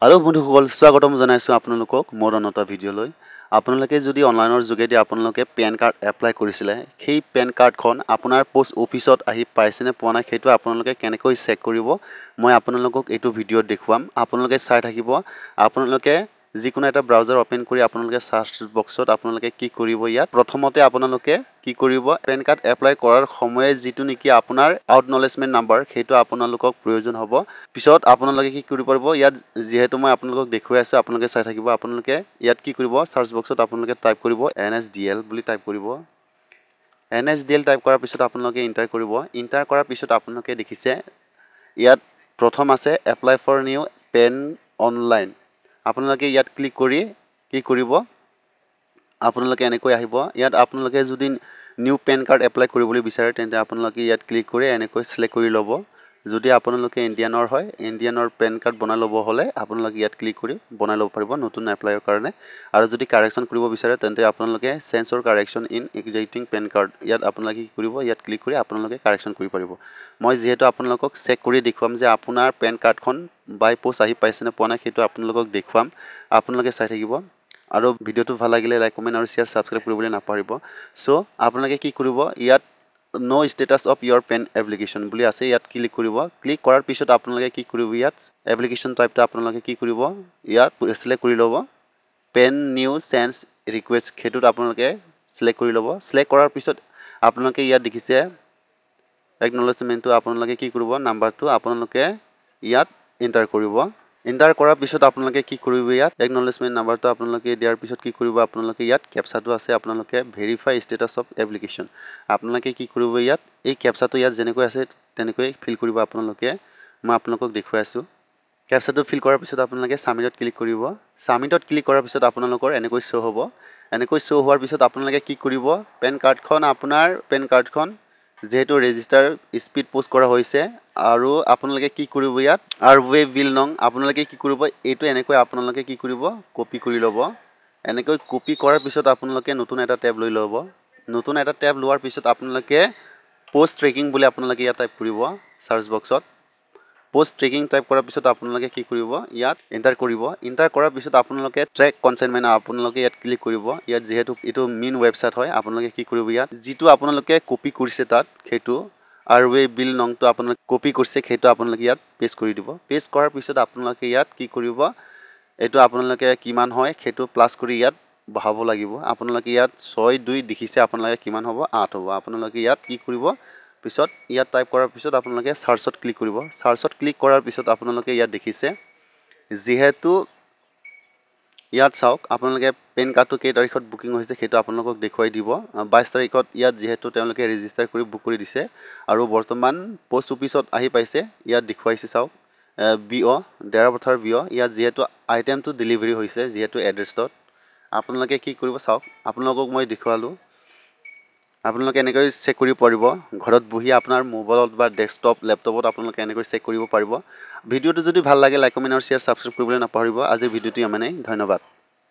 hello बंधुসকল स्वागतम জনাইছো আপোনালোকক মোৰ অনতা ভিডিঅ'লৈ আপোনালোকে যদি অনলাইনৰ যোগেদি আপোনালোকে পেন কাৰ্ড এপ্লাই কৰিছিলে সেই পেন কাৰ্ডখন আপোনাৰ পোষ্ট অফিচত আহি পাইছেনে পোৱা নাই সেইটো আপোনালোকে কেনেকৈ চেক কৰিব মই আপোনালোকক এইটো ভিডিঅ'ত দেখুৱাম আপোনালোকে চাই থাকিব আপোনালোকে যিকোনো এটা ব্ৰাউজাৰ ওপেন কৰি আপোনালোকে সাৰ্চ বক্সত আপোনালোকে কি কৰিব ইয়াত প্ৰথমতে আপোনালোকে কি কৰিব পেন কাৰ্ড এপ্লাই কৰাৰ সময়ে যিটো নেকি আপোনাৰ আউটনলেজমেন্ট নাম্বাৰ সেইটো আপোনালোকক প্ৰয়োজন হ'ব পিছত আপোনালোকে কি কৰিব পাৰিব ইয়াত যেহেতু মই আপোনালোকক দেখুৱাই আছো আপোনালোকে চাই থাকিব আপোনালোকে ইয়াত কি কৰিব সাৰ্চ বক্সত আপোনালোকে টাইপ কৰিব NSDL বুলি টাইপ কৰিব NSDL টাইপ কৰাৰ পিছত আপোনালোকে এন্টাৰ কৰিব এন্টাৰ কৰাৰ পিছত আপোনালোকে দেখিছে ইয়াত প্ৰথম আছে apply for new PAN online আপোনালোকে ইয়াত ক্লিক কৰি কি কৰিব আপোনালোকে এনেকৈ আহিব ইয়াত আপোনালোকে যদি নিউ পেন কাৰ্ড এপ্লাই কৰিবলৈ বিচাৰে তেন্তে আপোনালোকে ইয়াত ক্লিক কৰি এনেকৈ সিলেক্ট কৰি ল'ব যদি আপোনালোকে ইণ্ডিয়ানৰ হয় ইণ্ডিয়ানৰ পেন কাৰ্ড বনাই ল'ব হলে আপোনালোকে ইয়াত ক্লিক কৰি বনাই ল'ব পাৰিব নতুন এপ্লাইৰ কাৰণে আৰু যদি কাৰেকচন কৰিব বিচাৰে তেন্তে আপোনালোকে change or correction in existing PAN card ইয়াত আপোনালোকে কি কৰিব ইয়াত ক্লিক কৰি আপোনালোকে কাৰেকচন কৰিব পাৰিব মই যেহেতু আপোনালোকক চেক কৰি দেখুৱাম যে আপোনাৰ পেন কাৰ্ডখন বাই পোষ্ট আহি পাইছে নে পোৱা নাই সেইটো আপোনালোকক দেখুৱাম আপোনালোকে চাই থাকিব আৰু ভিডিওটো ভাল লাগিলে লাইক কমেন্ট আৰু শেয়াৰ সাবস্ক্ৰাইব কৰিবলৈ নাপাহৰিব সো আপোনালোকে কি কৰিব ইয়াত নো status of your PAN application বুলি আছে ইয়াত ক্লিক কৰিব ক্লিক কৰাৰ পিছত আপোনালোকে কি কৰিব ইয়াত এপ্লিকেশন টাইপটা আপোনালোকে কি কৰিব ইয়াত সিলেক্ট কৰি ল'ব পেন নিউ চেঞ্জ ৰিকুৱেষ্ট হেতুত আপোনালোকে সিলেক্ট কৰি ল'ব সিলেক্ট কৰাৰ পিছত আপোনালোকে ইয়াত দেখিছে একনলেজমেন্টটো আপোনালোকে কি কৰিব নাম্বাৰটো আপোনালোকে ইয়াত এন্টাৰ কৰিব এন্টাৰ কৰাৰ পিছত আপোনালোকে কি কৰিব ইয়াত একনলেজমেন্ট নাম্বাৰটো আপোনালোকে দিয়াৰ পিছত কি কৰিব আপোনালোকে ইয়াত ক্যাপচাটো আছে আপোনালোকে ভেৰিফাই ষ্টেটাস অফ এপ্লিকেশন আপোনালোকে কি কৰিব ইয়াত এই ক্যাপচাটো ইয়াত যেনেকৈ আছে তেনেকৈ ফিল কৰিব আপোনালোকে মই আপোনালোকক দেখুৱাই আছো ক্যাপচাটো ফিল কৰাৰ পিছত আপোনালোকে সাবমিটত ক্লিক কৰিব সাবমিটত ক্লিক কৰাৰ পিছত আপোনালোকৰ এনেকৈ শো হ'ব এনেকৈ শো হোৱাৰ পিছত আপোনালোকে কি কৰিব পেন কাৰ্ডখন আপোনাৰ পেন কাৰ্ডখন যেহেতু ৰেজিষ্টাৰ স্পিড পোষ্ট কৰা হৈছে আৰু আপোনালোকে কি কৰিব ইয়াত আৰু ৱে বিল নং আপোনালোকে কি কৰিব এইটো এনেকৈ আপোনালোকে কি কৰিব কপি কৰি ল'ব এনেকৈ কপি কৰাৰ পিছত আপোনালোকে নতুন এটা ট্যাব লৈ ল'ব নতুন এটা ট্যাব লোৱাৰ পিছত আপোনালোকে পোষ্ট ট্ৰেকিং বুলি আপোনালোকে ইয়াত টাইপ কৰিব সাৰ্চ বক্সত পোষ্ট ট্ৰেকিং টাইপ কৰাৰ পিছত আপোনালোকে কি কৰিব ইয়াত এন্টাৰ কৰিব এন্টাৰ কৰাৰ পিছত আপোনালোকে ট্ৰেক কনসাইনমেন্ট আপোনালোকে ইয়াত ক্লিক কৰিব ইয়াত যেহেতু এটো মেইন ওয়েবসাইট হয় আপোনালোকে কি কৰিব ইয়াত যেটো আপোনালোকে কপি কৰিছে তাত হেতু আৰু ৱে বিল নংটো আপোনালোকে কপি কৰিছে হেতু আপোনালোকে ইয়াত পেস্ট কৰি দিব পেস্ট কৰাৰ পিছত আপোনালোকে ইয়াত কি কৰিব এটো আপোনালোকে কিমান হয় হেতু প্লাস কৰি ইয়াত বহাব লাগিব আপোনালোকে ইয়াত 6 2 দেখিছে আপোনালোকে কিমান হ'ব 8 হ'ব আপোনালোকে ইয়াত কি কৰিব পিছত ইয়াত টাইপ কৰাৰ পিছত আপোনালোকে সাৰ্চত ক্লিক কৰিব সাৰ্চত ক্লিক কৰাৰ পিছত আপোনালোকে ইয়াত দেখিছে যেহেতু ইয়াত চাওক আপোনালোকে পেন কাৰ্ডটো কেই তাৰিখত বুকিং হৈছে হেতু আপোনালোকক দেখুৱাই দিব 22 তাৰিখত ইয়াত যেহেতু তেওঁলোকে ৰেজিষ্টাৰ কৰি বুক কৰি দিছে আৰু বৰ্তমান পোষ্ট অফিচত আহি পাইছে ইয়াত দেখুৱাইছে চাওক বিও ডেৰাপথাৰ বিও ইয়াত যেহেতু আইটেমটো ডেলিভাৰি হৈছে যেহেতু এড্ৰেছত আপোনালোকে কি কৰিব চাওক আপোনালোকক মই দেখুৱালো আপোনালোকে এনেকৈ চেক কৰিব পাৰিব ঘৰত বহি আপোনাৰ মোবাইলত বা ডেস্কটপ ল্যাপটপত আপোনালোকে এনেকৈ চেক কৰিব পাৰিব ভিডিওটো যদি ভাল লাগে লাইক কমেন্ট আৰু শেয়াৰ সাবস্ক্ৰাইব কৰিবলৈ নাপাহৰিব আজি ভিডিওটো ইমানেই ধন্যবাদ